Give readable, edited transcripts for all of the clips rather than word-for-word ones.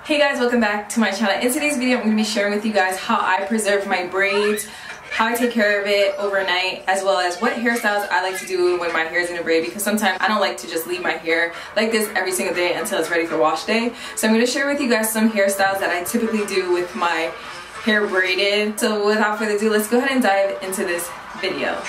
Hey guys, welcome back to my channel. In today's video, I'm going to be sharing with you guys how I preserve my braids, how I take care of it overnight, as well as what hairstyles I like to do when my hair is in a braid, because sometimes I don't like to just leave my hair like this every single day until it's ready for wash day. So I'm going to share with you guys some hairstyles that I typically do with my hair braided. So without further ado, let's go ahead and dive into this video.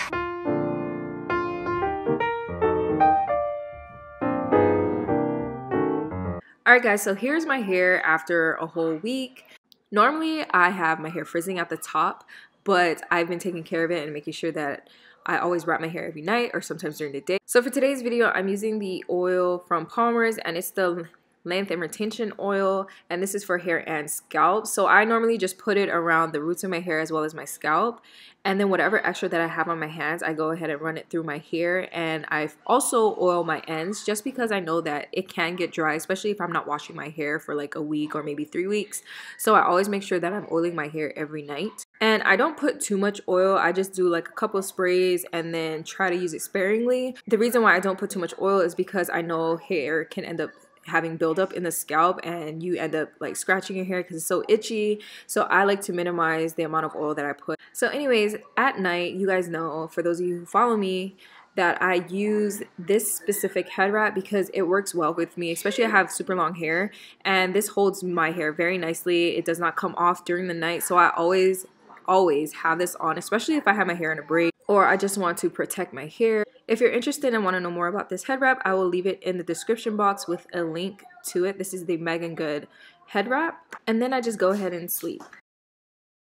Alright guys, so here's my hair after a whole week. Normally I have my hair frizzing at the top, but I've been taking care of it and making sure that I always wrap my hair every night or sometimes during the day. So for today's video, I'm using the oil from Palmer's, and it's the length and retention oil, and this is for hair and scalp. So I normally just put it around the roots of my hair as well as my scalp, and then whatever extra that I have on my hands, I go ahead and run it through my hair. And I've also oiled my ends just because I know that it can get dry, especially if I'm not washing my hair for like a week or maybe 3 weeks. So I always make sure that I'm oiling my hair every night. And I don't put too much oil, I just do like a couple of sprays and then try to use it sparingly. The reason why I don't put too much oil is because I know hair can end up having buildup in the scalp and you end up like scratching your hair because it's so itchy. So I like to minimize the amount of oil that I put. So anyways, at night, you guys know, for those of you who follow me, that I use this specific head wrap because it works well with me, especially I have super long hair, and this holds my hair very nicely. It does not come off during the night, so I always have this on, especially if I have my hair in a braid or I just want to protect my hair. If you're interested and want to know more about this head wrap, I will leave it in the description box with a link to it. This is the Megan Good head wrap, and then I just go ahead and sleep.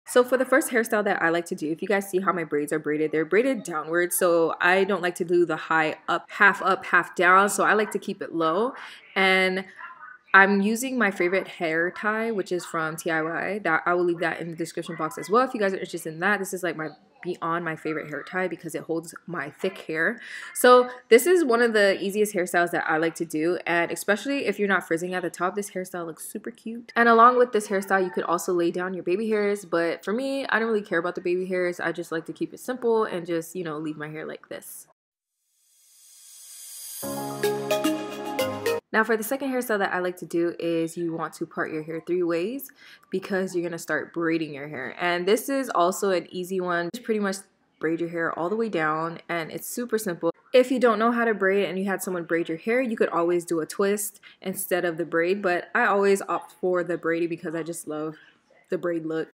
So for the first hairstyle that I like to do, if you guys see how my braids are braided, they're braided downward, so I don't like to do the high up, half down, so I like to keep it low. And I'm using my favorite hair tie, which is from TIY. That I will leave that in the description box as well if you guys are interested in that. This is like beyond my favorite hair tie because it holds my thick hair. So this is one of the easiest hairstyles that I like to do, and especially if you're not frizzing at the top, this hairstyle looks super cute. And along with this hairstyle, you could also lay down your baby hairs, but for me, I don't really care about the baby hairs. I just like to keep it simple and just, you know, leave my hair like this. Now for the second hairstyle that I like to do is you want to part your hair 3 ways because you're going to start braiding your hair. And this is also an easy one. Just pretty much braid your hair all the way down, and it's super simple. If you don't know how to braid and you had someone braid your hair, you could always do a twist instead of the braid, but I always opt for the braiding because I just love the braid look.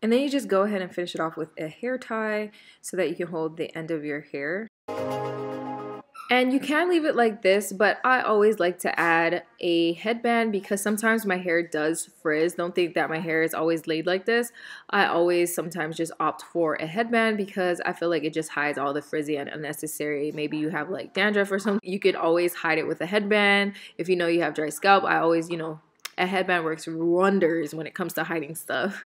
And then you just go ahead and finish it off with a hair tie so that you can hold the end of your hair. And you can leave it like this, but I always like to add a headband because sometimes my hair does frizz. Don't think that my hair is always laid like this. I always sometimes just opt for a headband because I feel like it just hides all the frizzy and unnecessary. Maybe you have like dandruff or something. You could always hide it with a headband. If you know you have dry scalp, I always, you know, a headband works wonders when it comes to hiding stuff.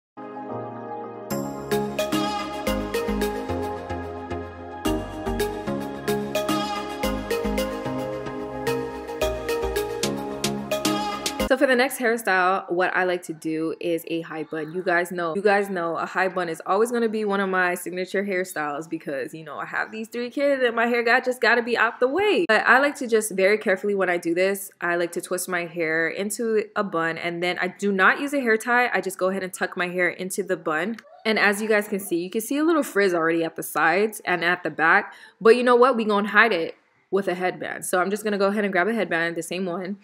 So for the next hairstyle, what I like to do is a high bun. You guys know a high bun is always going to be one of my signature hairstyles because, you know, I have these 3 kids and my hair just got to be out the way. But I like to just very carefully when I do this, I like to twist my hair into a bun, and then I do not use a hair tie. I just go ahead and tuck my hair into the bun. And as you guys can see, you can see a little frizz already at the sides and at the back. But you know what? We gonna hide it with a headband. So I'm just gonna go ahead and grab a headband, the same one,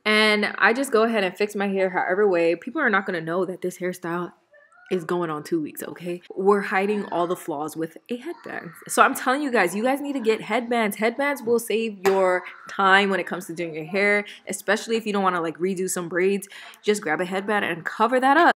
and I just go ahead and fix my hair however way. People are not gonna know that this hairstyle is going on 2 weeks, okay? We're hiding all the flaws with a headband. So I'm telling you guys need to get headbands. Headbands will save your time when it comes to doing your hair, especially if you don't wanna like redo some braids. Just grab a headband and cover that up.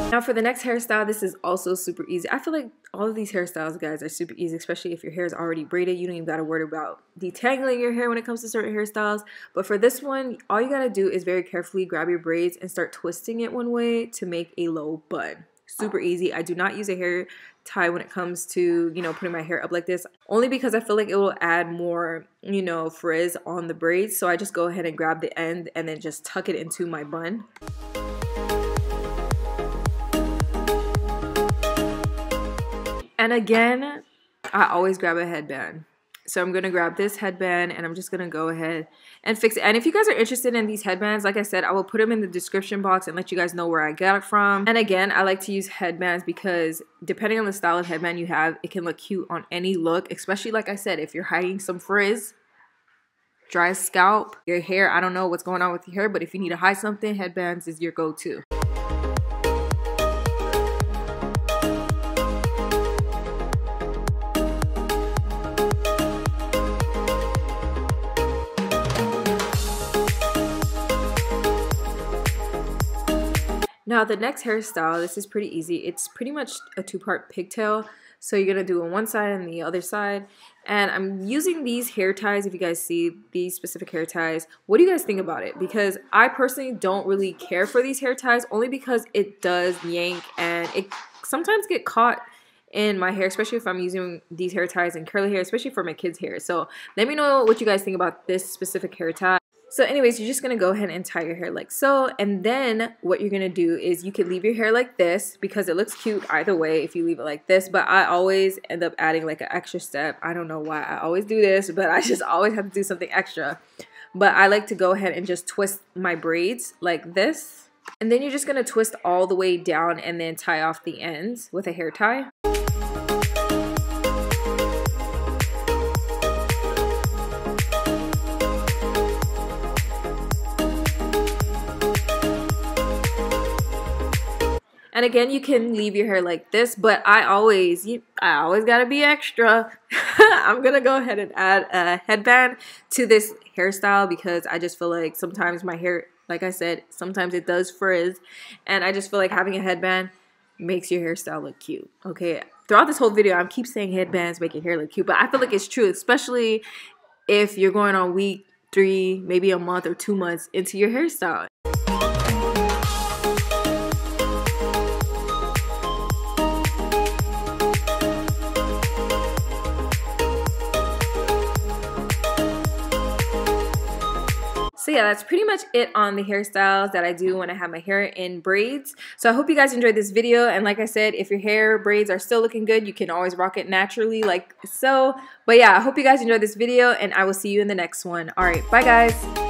Now for the next hairstyle, this is also super easy. I feel like all of these hairstyles, guys, are super easy, especially if your hair is already braided. You don't even got to worry about detangling your hair when it comes to certain hairstyles. But for this one, all you got to do is very carefully grab your braids and start twisting it one way to make a low bun. super easy. I do not use a hair tie when it comes to, you know, putting my hair up like this, only because I feel like it will add more, you know, frizz on the braids. So I just go ahead and grab the end and then just tuck it into my bun. And again, I always grab a headband. So I'm going to grab this headband and I'm just going to go ahead and fix it. And if you guys are interested in these headbands, like I said, I will put them in the description box and let you guys know where I got it from. And again, I like to use headbands because depending on the style of headband you have, it can look cute on any look, especially like I said, if you're hiding some frizz, dry scalp, your hair, I don't know what's going on with your hair, but if you need to hide something, headbands is your go-to. Now the next hairstyle, this is pretty easy. It's pretty much a two-part pigtail. So you're going to do on one side and the other side. And I'm using these hair ties, if you guys see these specific hair ties. What do you guys think about it? Because I personally don't really care for these hair ties, only because it does yank and it sometimes get caught in my hair, especially if I'm using these hair ties in curly hair, especially for my kids' hair. So let me know what you guys think about this specific hair tie. So anyways, you're just going to go ahead and tie your hair like so. And then what you're going to do is you can leave your hair like this because it looks cute either way if you leave it like this. But I always end up adding like an extra step. I don't know why I always do this, but I just always have to do something extra. But I like to go ahead and just twist my braids like this. And then you're just going to twist all the way down and then tie off the ends with a hair tie. And again, you can leave your hair like this, but I always gotta be extra. I'm gonna go ahead and add a headband to this hairstyle because I just feel like sometimes my hair, like I said, sometimes it does frizz. And I just feel like having a headband makes your hairstyle look cute, okay? Throughout this whole video, I keep saying headbands make your hair look cute, but I feel like it's true, especially if you're going on week 3, maybe a month or 2 months into your hairstyle. So yeah, that's pretty much it on the hairstyles that I do when I have my hair in braids. So I hope you guys enjoyed this video. And like I said, if your hair braids are still looking good, you can always rock it naturally like so. But yeah, I hope you guys enjoyed this video and I will see you in the next one. All right, bye guys.